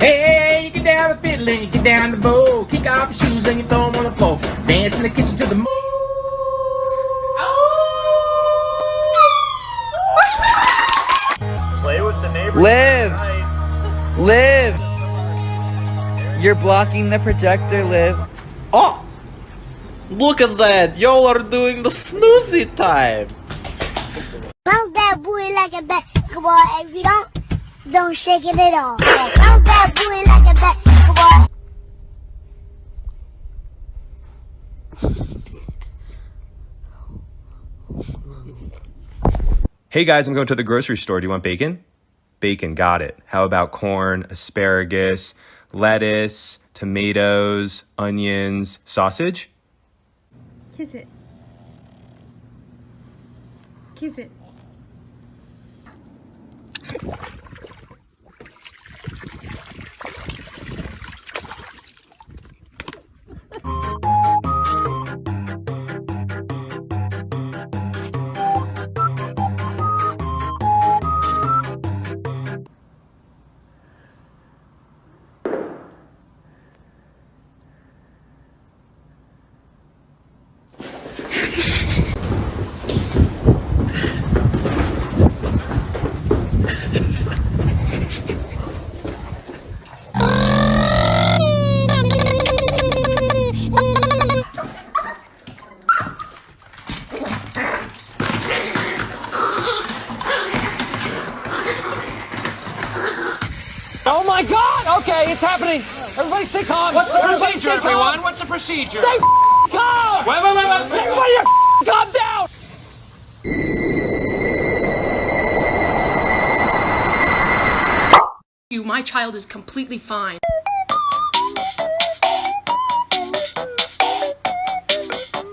Hey, you get down the fiddle and you get down the bow. Kick off your shoes and you throw them on the floor. Dance in the kitchen to the moon. Play with the neighbors. Liv! You're blocking the projector, Liv. Oh! Look at that! Y'all are doing the snoozy time! Bounce that booty like a basketball. If you don't shake it at all. Bounce that booty like a basketball. Hey guys, I'm going to the grocery store. Do you want bacon? Bacon, got it. How about corn, asparagus, lettuce, tomatoes, onions, sausage? Kiss it. Kiss it. Oh my God! Okay, it's happening. Everybody stay calm. What's the procedure, everyone? What's the procedure? Stay calm. Wait. Everybody, calm down. My child is completely fine.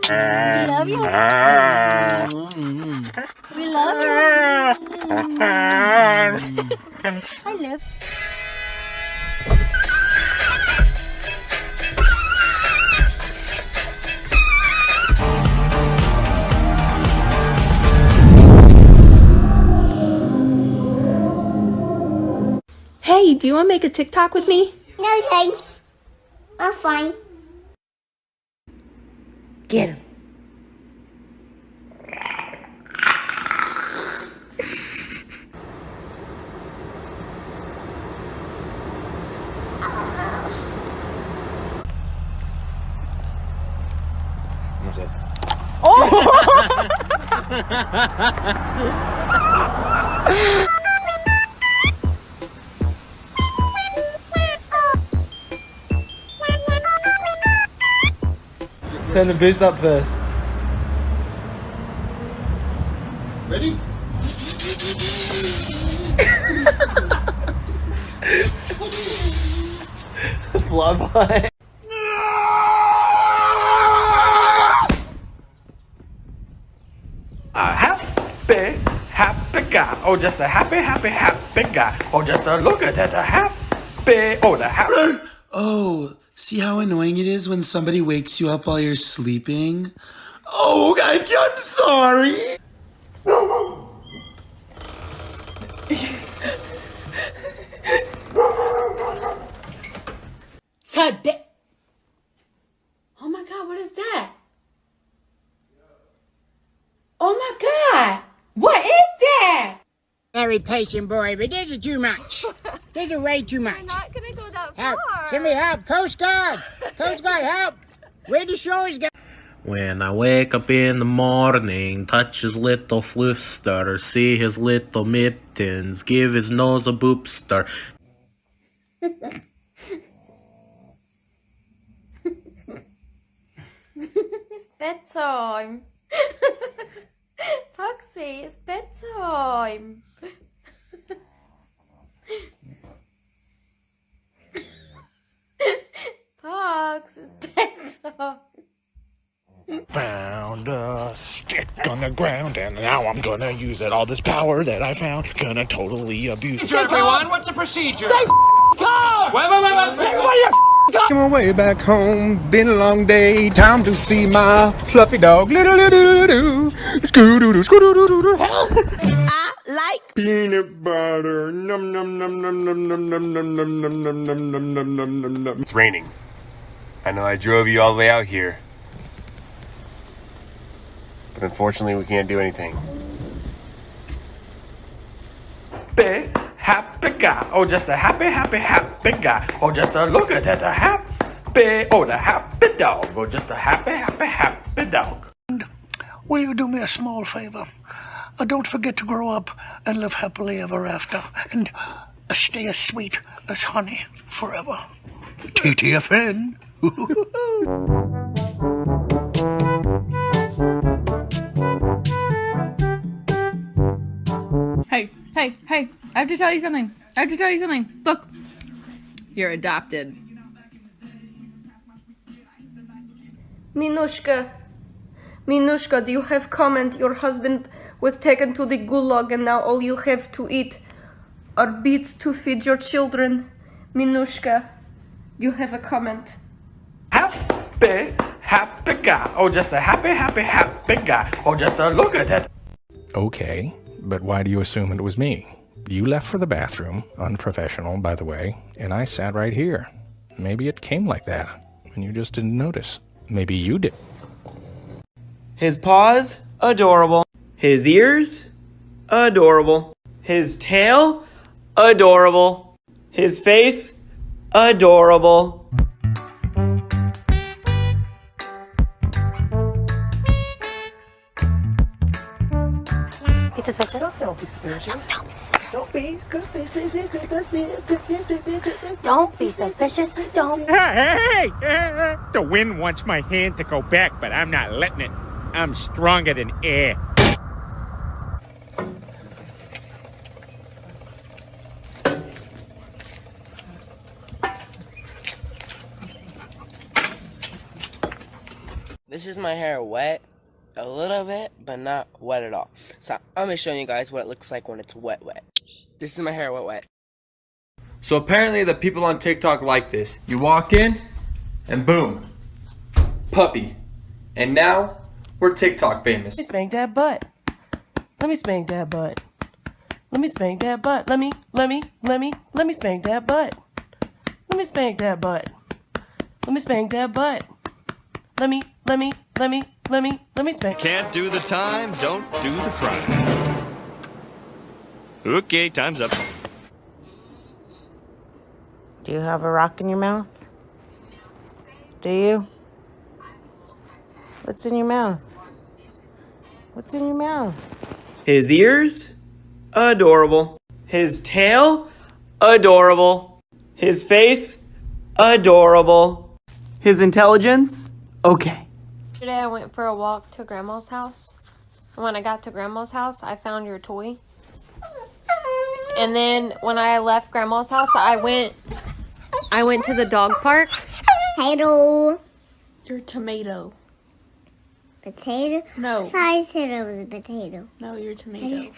We love you. We love you. I love. Hey, do you want to make a TikTok with me? No thanks. I'm fine. Get him. Turn the boost up first. Ready? Flyby. Happy guy. Oh, just a happy guy. Oh, just a look at that. The happy. Oh, see how annoying it is when somebody wakes you up while you're sleeping? Oh, I'm sorry. Oh my God, what is that? Oh my God, what is that? Very patient boy, but this is too much. This is way too much. We're not gonna go that Help! far. Send me help! Coast Guard! Coast Guard, help! Where the show is going? When I wake up in the morning, touch his little floofster, see his little mittens, give his nose a boopster. It's bedtime. Foxy, it's bedtime. Fox, it's bedtime. Found a stick on the ground, and now I'm gonna use it. All this power that I found, gonna totally abuse. Everyone, what's the procedure? Stay calm. Wait. Everybody, Making my way back home, been a long day, time to see my fluffy dog. I like Peanut butter. Num num num num num num num num num num num num num num num num. It's raining. I know I drove you all the way out here. But unfortunately, we can't do anything. Happy, happy guy. Oh, just a happy, happy, happy guy. Oh, just a look at that. A happy, oh, the happy dog. Oh, just a happy, happy, happy dog. Will you do me a small favor? Don't forget to grow up and live happily ever after. And stay as sweet as honey forever. TTFN. Hey, I have to tell you something. Look, you're adopted. Minushka, do you have comment? Your husband was taken to the gulag and now all you have to eat are beets to feed your children. Minushka, you have a comment. Happy, happy guy. Oh, just a happy, happy, happy guy. Oh, just a look at that. Okay, but why do you assume it was me? You left for the bathroom, unprofessional, by the way, and I sat right here. Maybe it came like that, and you just didn't notice. Maybe you did. His paws, adorable. His ears, adorable. His tail, adorable. His face, adorable. Be suspicious. Don't be suspicious. Don't be suspicious. Don't be suspicious. Don't. Hey! The wind wants my hand to go back, but I'm not letting it. I'm stronger than air. This is my hair wet. A little bit, but not wet at all. So I'm gonna show you guys what it looks like when it's wet. This is my hair wet. So apparently the people on TikTok like this. You walk in, and boom, puppy. And now, we're TikTok famous. Let me spank that butt. Let me spank that butt. Let me spank that butt. Let me spank that butt. Let me spank that butt. Let me spank that butt. Let me spank. Can't do the time, don't do the crime. Okay, time's up. Do you have a rock in your mouth? Do you? What's in your mouth? What's in your mouth? His ears, adorable. His tail, adorable. His face, adorable. His intelligence, okay. Today I went for a walk to Grandma's house. And when I got to Grandma's house, I found your toy. And then when I left Grandma's house, I went to the dog park. Potato. Your tomato. Potato? No. I said it was a potato. No, your tomato.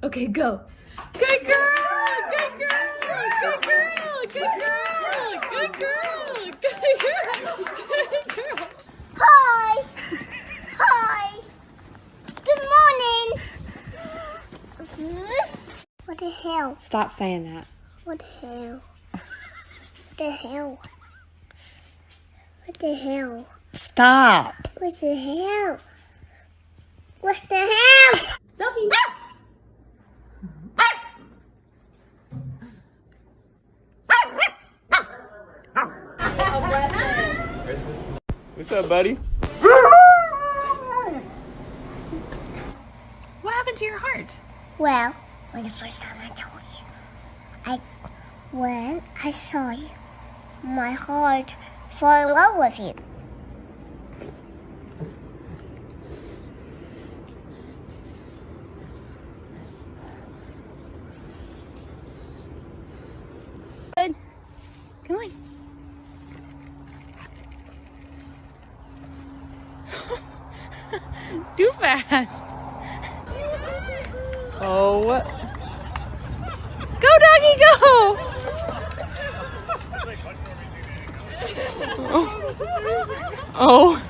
Okay, go. Good girl! Good girl! Good girl! Good girl! Good girl! Good girl! Good girl! Hi. Hi. Good morning. What the hell? Stop saying that. What the hell? What the hell? What the hell? Stop. What the hell? What the hell? Sophie! What's up, buddy? What happened to your heart? Well, when the first time I told you, when I saw you, my heart fell in love with you. Too fast. Oh. Go, doggy, go! Oh.